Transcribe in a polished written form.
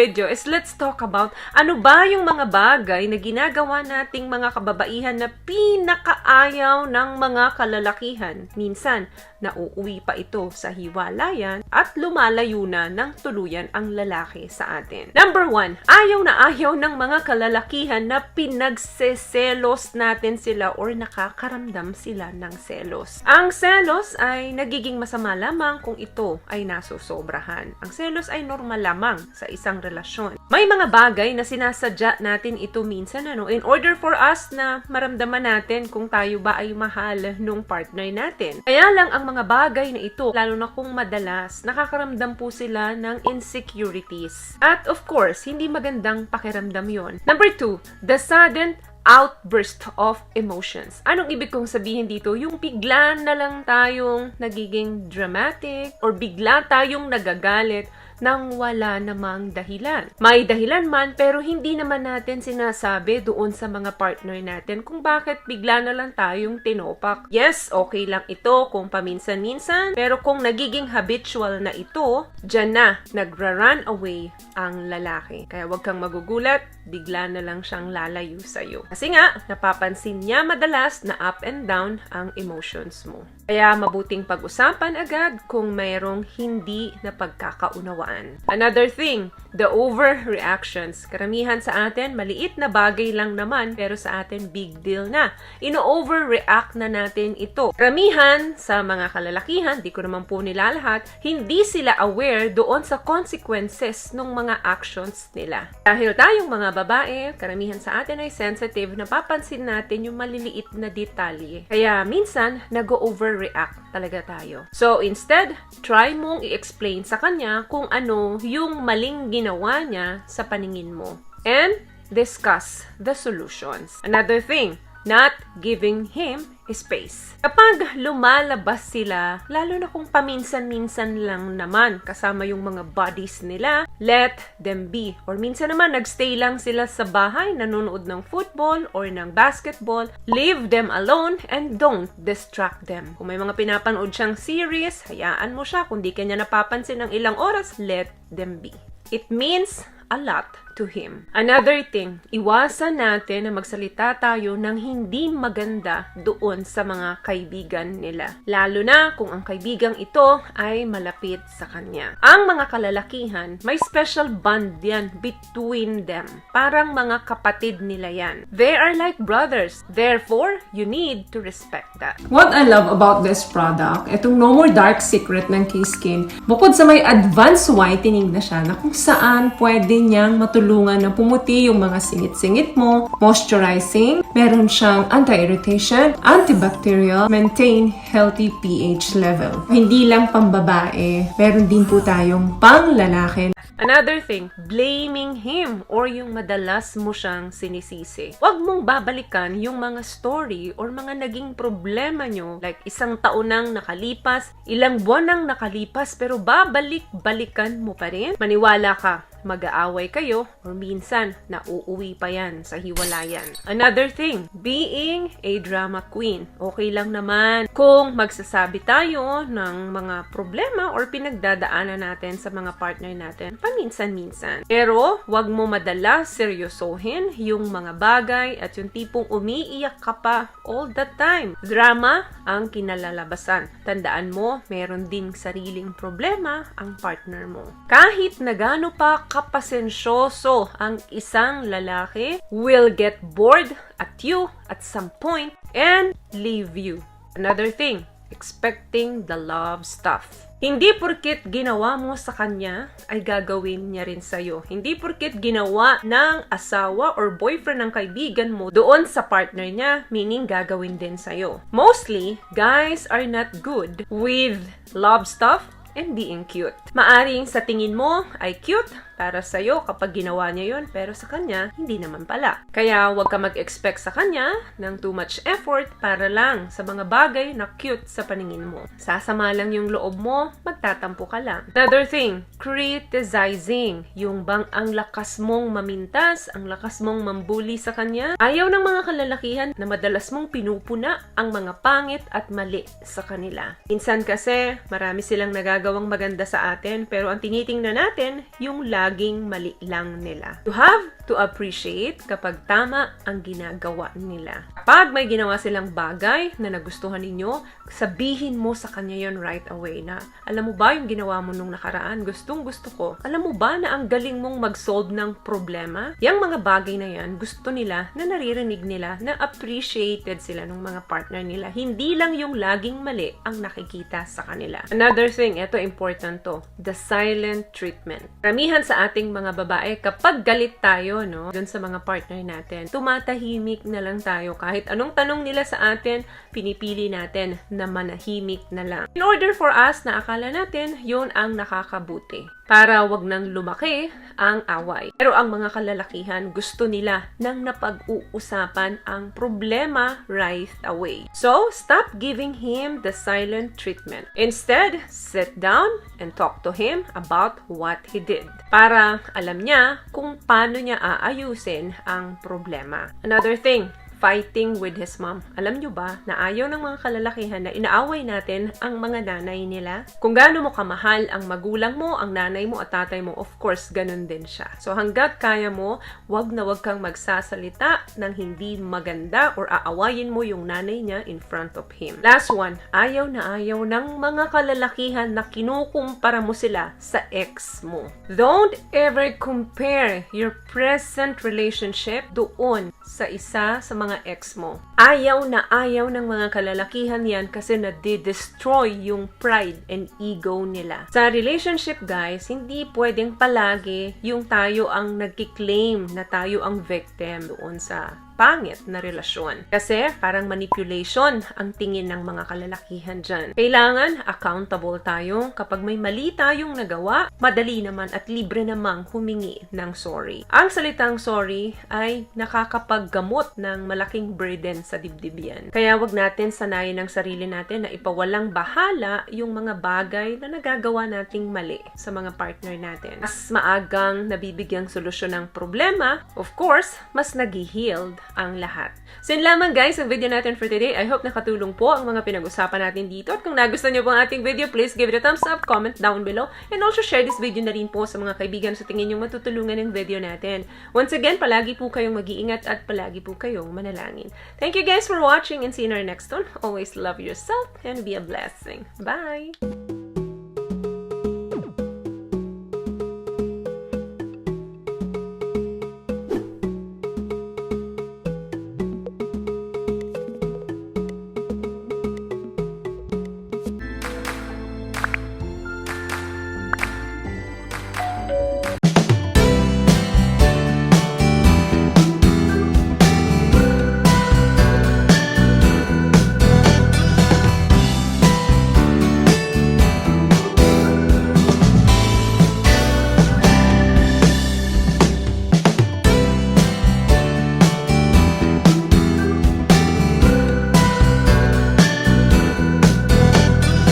video is let's talk about ano ba yung mga bagay na ginagawa nating mga kababaihan na pinakaayaw ng mga kalalakihan. Minsan, nauuwi pa ito sa hiwalayan at lumalayo na ng tuluyan ang lalaki sa atin. Number 1, ayaw na ayaw ng mga kalalakihan na pinagseselos natin sila or nakakaramdam sila ng selos. Ang selos ay nagiging masama lamang kung ito ay nasusobrahan. Ang selos ay normal lamang sa isang relasyon. May mga bagay na sinasadya natin ito minsan in order for us na maramdaman natin kung tayo ba ay mahal nung partner natin. Kaya lang ang mga bagay na ito, lalo na kung madalas, nakakaramdam po sila ng insecurities. At of course, hindi magandang pakiramdam yon. Number 2, the sudden outburst of emotions. Anong ibig kong sabihin dito? Yung bigla na lang tayong nagiging dramatic or bigla tayong nagagalit nang wala namang dahilan. May dahilan man pero hindi naman natin sinasabi doon sa mga partner natin kung bakit bigla na lang tayong tinopak. Yes, okay lang ito kung paminsan-minsan, pero kung nagiging habitual na ito, dyan na nagra-run away ang lalaki. Kaya wag kang magugulat, bigla na lang siyang lalayo sa'yo. Kasi nga, napapansin niya madalas na up and down ang emotions mo. Kaya mabuting pag-usapan agad kung mayroong hindi na pagkakaunawaan. Another thing, the overreactions. Karamihan sa atin, maliit na bagay lang naman, pero sa atin, big deal na. Ino-overreact na natin ito. Karamihan sa mga kalalakihan, di ko naman po nilalahat, hindi sila aware doon sa consequences ng mga actions nila. Dahil tayong mga babae, karamihan sa atin ay sensitive, napapansin natin yung maliliit na detalye. Kaya minsan, nag-overreact talaga tayo. So instead, try mong i-explain sa kanya kung ano yung maling ginawa niya sa paningin mo. And discuss the solutions. Another thing, not giving him space. Kapag lumalabas sila, lalo na kung paminsan-minsan lang naman kasama yung mga buddies nila, let them be. Or minsan naman, nagstay lang sila sa bahay, nanonood ng football or ng basketball, leave them alone and don't distract them. Kung may mga pinapanood siyang series, hayaan mo siya. Kung di kanya napapansin ng ilang oras, let them be. It means a lot to him. Another thing, iwasan natin na magsalita tayo ng hindi maganda doon sa mga kaibigan nila. Lalo na kung ang kaibigang ito ay malapit sa kanya. Ang mga kalalakihan, may special bond yan between them. Parang mga kapatid nila yan. They are like brothers. Therefore, you need to respect that. What I love about this product, itong No More Dark Secret ng K-Skin, bukod sa may advanced whitening na siya na kung saan pwede niyang matulungan na pumuti yung mga singit-singit mo, moisturizing, meron siyang anti-irritation, antibacterial, maintain healthy pH level. Hindi lang pambabae, meron din po tayong pang-lalaki. Another thing, blaming him or yung madalas mo siyang sinisisi. Huwag mong babalikan yung mga story or mga naging problema nyo. Like isang taon nang nakalipas, ilang buwan nang nakalipas, pero babalik-balikan mo pa rin. Maniwala ka, mag-aaway kayo or minsan nauuwi pa yan sa hiwalayan. Another thing, being a drama queen. Okay lang naman kung magsasabi tayo ng mga problema or pinagdadaanan natin sa mga partner natin paminsan-minsan. Pero wag mo madalas seryosohin yung mga bagay at yung tipong umiiyak ka pa all the time. Drama ang kinalalabasan. Tandaan mo, meron ding sariling problema ang partner mo. Kahit na gaano pa kapasensyoso ang isang lalaki, will get bored at you at some point and leave you. Another thing, expecting the love stuff. Hindi porket ginawa mo sa kanya ay gagawin niya rin sa'yo. Hindi porket ginawa ng asawa or boyfriend ng kaibigan mo doon sa partner niya, meaning gagawin din sa'yo. Mostly, guys are not good with love stuff and being cute. Maaring sa tingin mo ay cute para sa'yo kapag ginawa niya yun, pero sa kanya, hindi naman pala. Kaya huwag ka mag-expect sa kanya ng too much effort para lang sa mga bagay na cute sa paningin mo. Sasama lang yung loob mo, magtatampo ka lang. Another thing, criticizing. Yung bang ang lakas mong mamintas, ang lakas mong mambuli sa kanya. Ayaw ng mga kalalakihan na madalas mong pinupuna ang mga pangit at mali sa kanila. Minsan kasi, marami silang nagagawang maganda sa atin, pero ang tinitingnan natin, yung lagi laging mali lang nila. You have to appreciate kapag tama ang ginagawa nila. Kapag may ginawa silang bagay na nagustuhan ninyo, sabihin mo sa kanya yon right away na, alam mo ba yung ginawa mo nung nakaraan? Gustong gusto ko. Alam mo ba na ang galing mong mag-solve ng problema? Yang mga bagay na yan, gusto nila na naririnig nila na appreciated sila ng mga partner nila. Hindi lang yung laging mali ang nakikita sa kanila. Another thing, ito important to, the silent treatment. Karamihan sa ating mga babae, kapag galit tayo, no, dun sa mga partner natin, tumatahimik na lang tayo. Kahit anong tanong nila sa atin, pinipili natin na manahimik na lang. In order for us na akala natin, yun ang nakakabuti. Para wag nang lumaki ang away. Pero ang mga kalalakihan, gusto nila nang napag-uusapan ang problema right away. So, stop giving him the silent treatment. Instead, sit down and talk to him about what he did. Para alam niya kung paano niya aayusin ang problema. Another thing, fighting with his mom. Alam nyo ba na ayaw ng mga kalalakihan na inaaway natin ang mga nanay nila? Kung gaano mo kamahal ang magulang mo, ang nanay mo at tatay mo, of course, ganun din siya. So hanggat kaya mo, wag na wag kang magsasalita ng hindi maganda or aawayin mo yung nanay niya in front of him. Last one, ayaw na ayaw ng mga kalalakihan na kinukumpara mo sila sa ex mo. Don't ever compare your present relationship doon sa isa sa mga ex mo. Ayaw na ayaw ng mga kalalakihan yan kasi nade-destroy yung pride and ego nila. Sa relationship, guys, hindi pwedeng palagi yung tayo ang nagkiklaim na tayo ang victim doon sa pangit na relasyon. Kasi parang manipulation ang tingin ng mga kalalakihan dyan. Kailangan accountable tayo. Kapag may mali tayong nagawa, madali naman at libre namang humingi ng sorry. Ang salitang sorry ay nakakapaggamot ng malaking burden sa dibdib yan. Kaya wag natin sanayin ang sarili natin na ipawalang bahala yung mga bagay na nagagawa nating mali sa mga partner natin. Mas maagang nabibigyang solusyon ng problema, of course, mas nag-healed ang lahat. So yun lamang guys ang video natin for today. I hope nakatulong po ang mga pinag-usapan natin dito. At kung nagustuhan niyo po ang ating video, please give it a thumbs up, comment down below, and also share this video na rin po sa mga kaibigan sa tingin yung matutulungan ng video natin. Once again, palagi po kayong mag-iingat at palagi po kayong manalangin. Thank you guys for watching and see you in our next one. Always love yourself and be a blessing. Bye!